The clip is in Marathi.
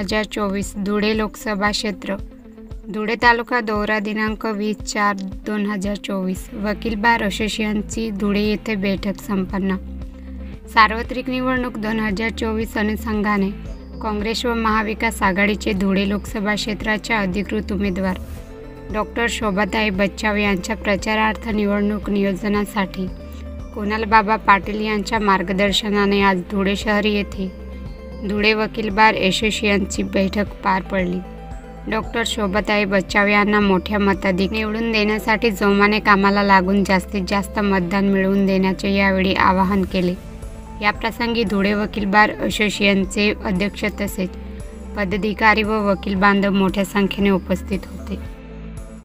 2024 धुळे लोकसभा क्षेत्र धुळे तालुका दौरा दिनांक 20/4/2024 वकील बार असोसिएशनची धुळे येथे बैठक संपन्न। सार्वत्रिक निवडणूक 2024 अनुषंगाने काँग्रेस व महाविकास आघाडीचे धुळे लोकसभा क्षेत्राच्या अधिकृत उमेदवार डॉक्टर शोभाताई बच्छाव यांच्या प्रचारार्थ निवडणूक नियोजनासाठी कुणाल बाबा पाटील यांच्या मार्गदर्शनाने आज धुळे शहर येथे धुळे वकील बार असोसिएशनची बैठक पार पडली। डॉक्टर शोभाताई बच्छाव यांना मोठ्या मताधिक्याने निवडून देण्यासाठी जोमाने कामाला लागून जास्तीत जास्त मतदान मिळवून देण्याचे यावेळी आवाहन केले। या प्रसंगी धुळे वकील बार असोसिएशनचे अध्यक्ष तसेच पदाधिकारी व वकील बांधव मोठ्या संख्येने उपस्थित होते।